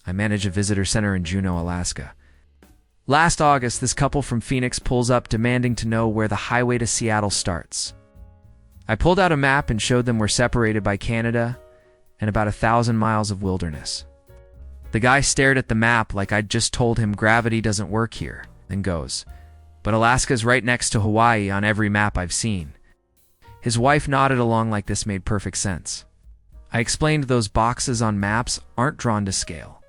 I manage a visitor center in Juneau, Alaska. Last August, this couple from Phoenix pulls up demanding to know where the highway to Seattle starts. I pulled out a map and showed them we're separated by Canada and about 1,000 miles of wilderness. The guy stared at the map like I'd just told him gravity doesn't work here, then goes, "But Alaska's right next to Hawaii on every map I've seen." His wife nodded along like this made perfect sense. I explained those boxes on maps aren't drawn to scale,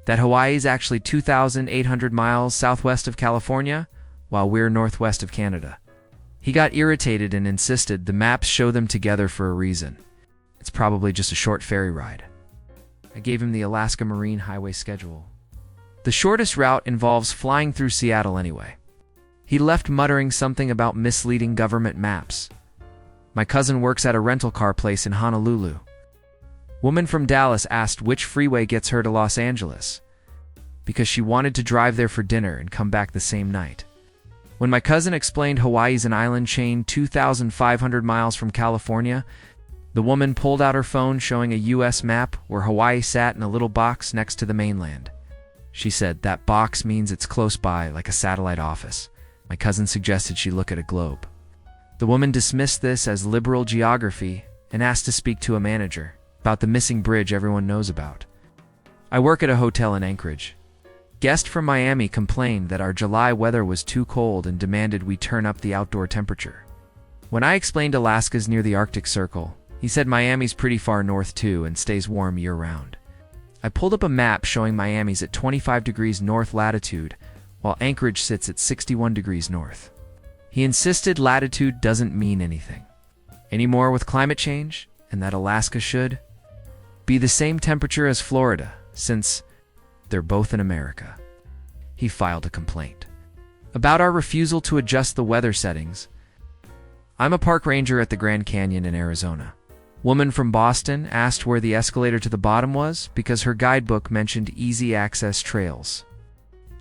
that Hawaii's actually 2,800 miles southwest of California, while we're northwest of Canada. He got irritated and insisted the maps show them together for a reason. It's probably just a short ferry ride. I gave him the Alaska Marine Highway schedule. The shortest route involves flying through Seattle anyway. He left muttering something about misleading government maps. My cousin works at a rental car place in Honolulu. Woman from Dallas asked which freeway gets her to Los Angeles, because she wanted to drive there for dinner and come back the same night. When my cousin explained Hawaii's an island chain 2,500 miles from California, the woman pulled out her phone showing a U.S. map where Hawaii sat in a little box next to the mainland. She said that box means it's close by, like a satellite office. My cousin suggested she look at a globe. The woman dismissed this as liberal geography and asked to speak to a manager about the missing bridge everyone knows about. I work at a hotel in Anchorage. Guest from Miami complained that our July weather was too cold and demanded we turn up the outdoor temperature. When I explained Alaska's near the Arctic Circle, he said Miami's pretty far north too and stays warm year-round. I pulled up a map showing Miami's at 25 degrees north latitude, while Anchorage sits at 61 degrees north. He insisted latitude doesn't mean anything anymore with climate change, and that Alaska should be the same temperature as Florida, since they're both in America. He filed a complaint about our refusal to adjust the weather settings. I'm a park ranger at the Grand Canyon in Arizona. Woman from Boston asked where the escalator to the bottom was because her guidebook mentioned easy access trails.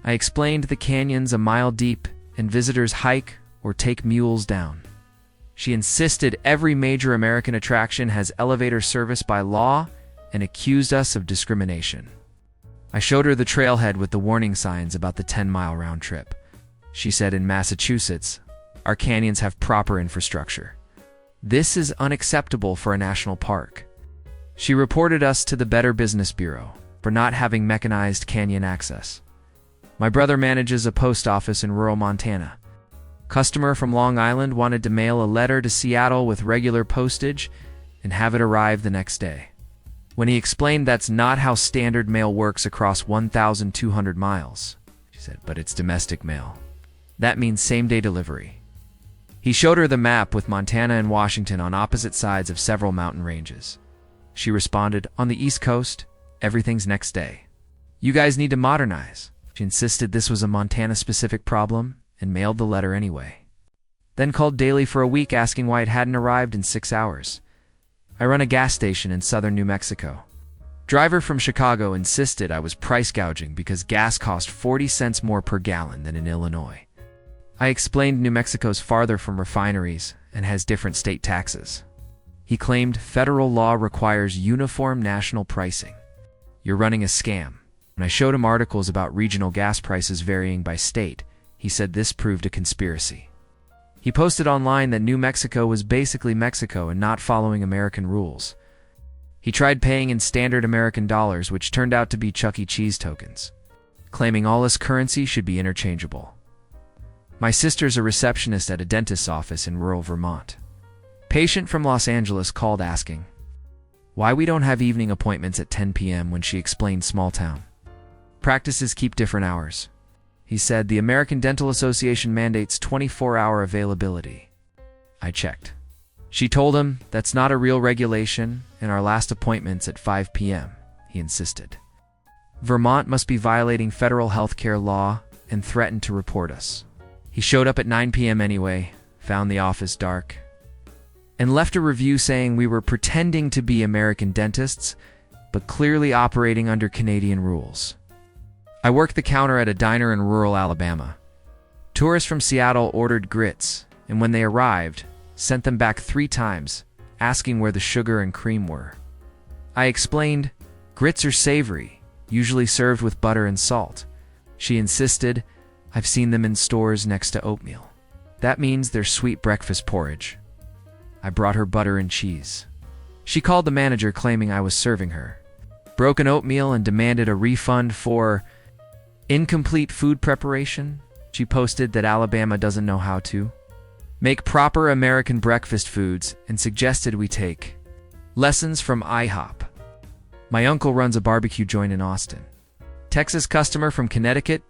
I explained the canyon's a mile deep and visitors hike or take mules down. She insisted every major American attraction has elevator service by law and accused us of discrimination. I showed her the trailhead with the warning signs about the 10-mile round trip. She said in Massachusetts, our canyons have proper infrastructure. This is unacceptable for a national park. She reported us to the Better Business Bureau for not having mechanized canyon access. My brother manages a post office in rural Montana. Customer from Long Island wanted to mail a letter to Seattle with regular postage and have it arrive the next day. When he explained that's not how standard mail works across 1,200 miles, she said, but it's domestic mail. That means same-day delivery. He showed her the map with Montana and Washington on opposite sides of several mountain ranges. She responded, on the East Coast, everything's next day. You guys need to modernize. She insisted this was a Montana-specific problem and mailed the letter anyway. Then called daily for a week asking why it hadn't arrived in 6 hours. I run a gas station in southern New Mexico. Driver from Chicago insisted I was price gouging because gas cost 40 cents more per gallon than in Illinois. I explained New Mexico's farther from refineries and has different state taxes. He claimed federal law requires uniform national pricing. You're running a scam. When I showed him articles about regional gas prices varying by state, he said this proved a conspiracy. He posted online that New Mexico was basically Mexico and not following American rules. He tried paying in standard American dollars, which turned out to be Chuck E. Cheese tokens, claiming all his currency should be interchangeable. My sister's a receptionist at a dentist's office in rural Vermont. Patient from Los Angeles called asking why we don't have evening appointments at 10 p.m. when she explained small town. Practices keep different hours. He said the American Dental Association mandates 24-hour availability. I checked. She told him that's not a real regulation and our last appointment's at 5 p.m., he insisted. Vermont must be violating federal healthcare law and threatened to report us. He showed up at 9 p.m. anyway, found the office dark, and left a review saying we were pretending to be American dentists, but clearly operating under Canadian rules. I worked the counter at a diner in rural Alabama. Tourists from Seattle ordered grits, and when they arrived, sent them back 3 times, asking where the sugar and cream were. I explained, grits are savory. usually served with butter and salt. She insisted, "I've seen them in stores next to oatmeal. That means they're sweet breakfast porridge." I brought her butter and cheese. She called the manager claiming I was serving her broken oatmeal and demanded a refund for incomplete food preparation. She posted that Alabama doesn't know how to make proper American breakfast foods and suggested we take lessons from IHOP. My uncle runs a barbecue joint in Austin. Texas customer from Connecticut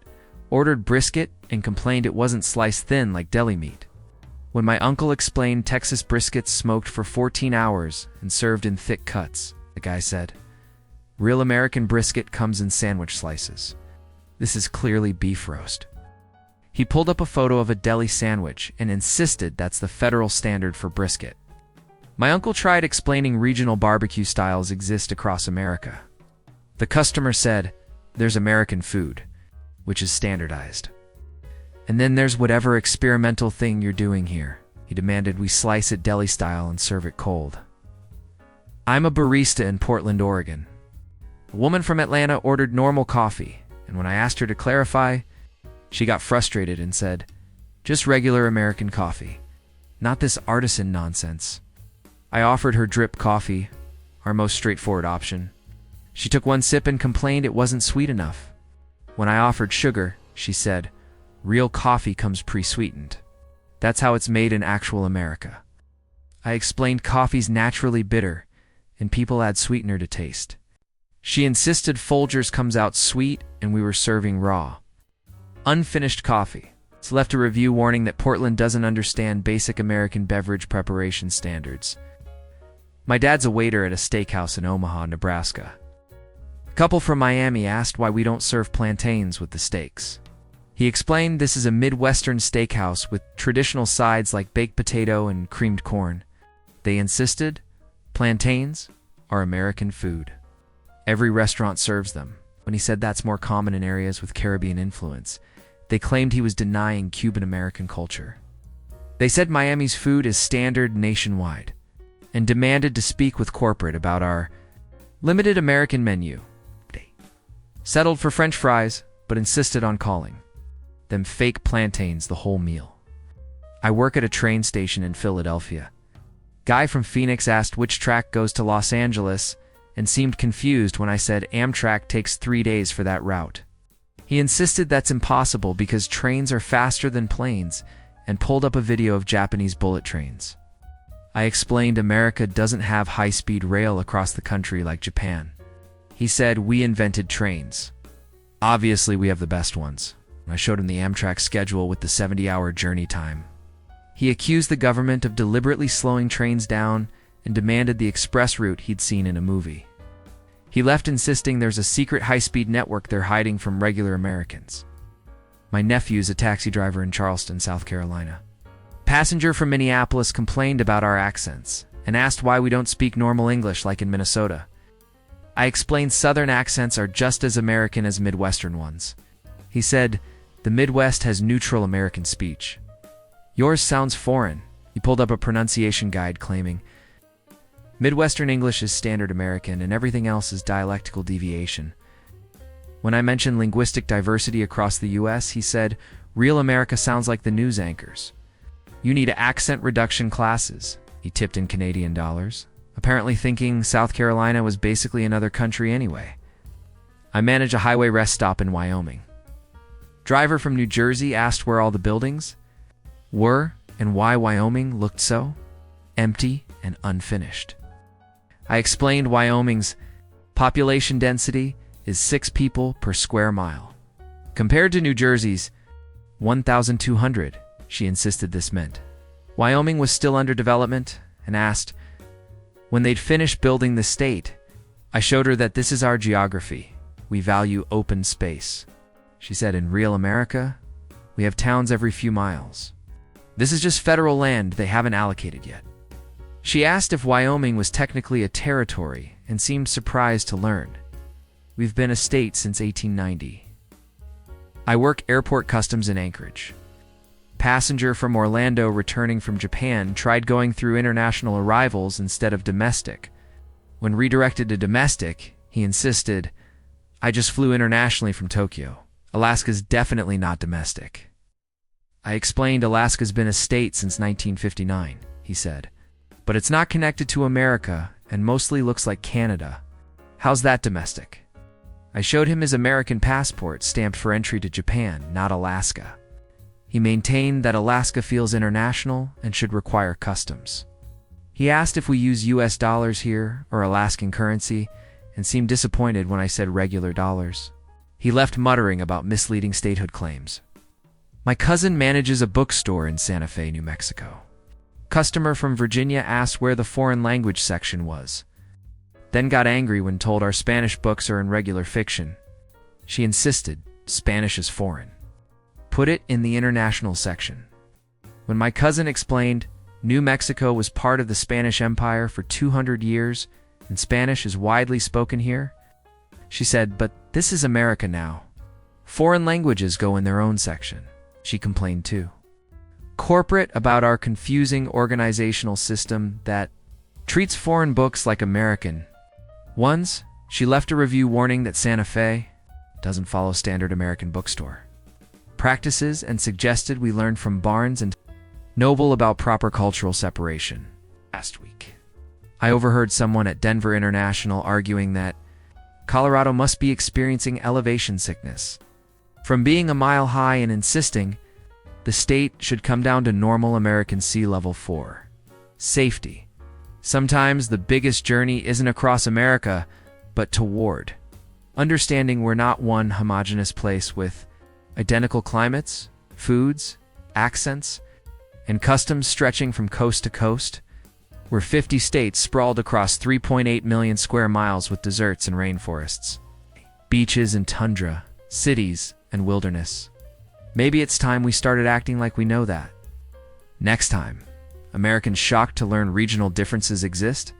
ordered brisket and complained it wasn't sliced thin like deli meat. When my uncle explained Texas briskets smoked for 14 hours and served in thick cuts, the guy said, "Real American brisket comes in sandwich slices. This is clearly beef roast." He pulled up a photo of a deli sandwich and insisted that's the federal standard for brisket. My uncle tried explaining regional barbecue styles exist across America. The customer said, "There's American food, which is standardized. And then there's whatever experimental thing you're doing here." He demanded we slice it deli style and serve it cold. I'm a barista in Portland, Oregon. A woman from Atlanta ordered normal coffee, and when I asked her to clarify, she got frustrated and said, "Just regular American coffee, not this artisan nonsense." I offered her drip coffee, our most straightforward option. She took one sip and complained it wasn't sweet enough. When I offered sugar, she said, "Real coffee comes pre-sweetened. That's how it's made in actual America." I explained coffee's naturally bitter, and people add sweetener to taste. She insisted Folgers comes out sweet, and we were serving raw, unfinished coffee. It's left a review warning that Portland doesn't understand basic American beverage preparation standards. My dad's a waiter at a steakhouse in Omaha, Nebraska. A couple from Miami asked why we don't serve plantains with the steaks. He explained this is a Midwestern steakhouse with traditional sides like baked potato and creamed corn. They insisted, plantains are American food. Every restaurant serves them. When he said that's more common in areas with Caribbean influence, they claimed he was denying Cuban American culture. They said Miami's food is standard nationwide and demanded to speak with corporate about our limited American menu. They settled for French fries, but insisted on calling them fake plantains the whole meal. I work at a train station in Philadelphia. Guy from Phoenix asked which track goes to Los Angeles and seemed confused when I said Amtrak takes 3 days for that route. He insisted that's impossible because trains are faster than planes and pulled up a video of Japanese bullet trains. I explained America doesn't have high-speed rail across the country like Japan. He said we invented trains. Obviously, we have the best ones. I showed him the Amtrak schedule with the 70-hour journey time. He accused the government of deliberately slowing trains down and demanded the express route he'd seen in a movie. He left insisting there's a secret high-speed network they're hiding from regular Americans. My nephew's a taxi driver in Charleston, South Carolina. Passenger from Minneapolis complained about our accents and asked why we don't speak normal English like in Minnesota. I explained Southern accents are just as American as Midwestern ones. He said, the Midwest has neutral American speech. Yours sounds foreign. He pulled up a pronunciation guide claiming, Midwestern English is standard American and everything else is dialectical deviation. When I mentioned linguistic diversity across the U.S., he said, real America sounds like the news anchors. You need accent reduction classes. He tipped in Canadian dollars, apparently thinking South Carolina was basically another country anyway. I manage a highway rest stop in Wyoming. Driver from New Jersey asked where all the buildings were and why Wyoming looked so empty and unfinished. I explained Wyoming's population density is 6 people per square mile. Compared to New Jersey's 1,200, she insisted this meant Wyoming was still under development and asked when they'd finished building the state. I showed her that this is our geography. We value open space. She said, in real America, we have towns every few miles. This is just federal land they haven't allocated yet. She asked if Wyoming was technically a territory and seemed surprised to learn. We've been a state since 1890. I work airport customs in Anchorage. Passenger from Orlando returning from Japan tried going through international arrivals instead of domestic. When redirected to domestic, he insisted, I just flew internationally from Tokyo. Alaska's definitely not domestic. I explained Alaska's been a state since 1959, he said. But it's not connected to America and mostly looks like Canada. How's that domestic? I showed him his American passport stamped for entry to Japan, not Alaska. He maintained that Alaska feels international and should require customs. He asked if we use US dollars here or Alaskan currency and seemed disappointed when I said regular dollars. He left muttering about misleading statehood claims. My cousin manages a bookstore in Santa Fe, New Mexico. Customer from Virginia asked where the foreign language section was, then got angry when told our Spanish books are in regular fiction. She insisted Spanish is foreign. Put it in the international section. When my cousin explained New Mexico was part of the Spanish Empire for 200 years and Spanish is widely spoken here, she said, but this is America now. Foreign languages go in their own section. She complained too. Corporate about our confusing organizational system that treats foreign books like American ones. She left a review warning that Santa Fe doesn't follow standard American bookstore practices and suggested we learn from Barnes and Noble about proper cultural separation. Last week, I overheard someone at Denver International arguing that Colorado must be experiencing elevation sickness from being a mile high and insisting the state should come down to normal American sea level for safety. Sometimes the biggest journey isn't across America, but toward understanding we're not one homogeneous place with identical climates, foods, accents, and customs stretching from coast to coast. We're 50 states sprawled across 3.8 million square miles with deserts and rainforests, beaches and tundra, cities and wilderness. Maybe it's time we started acting like we know that. Next time, Americans shocked to learn regional differences exist?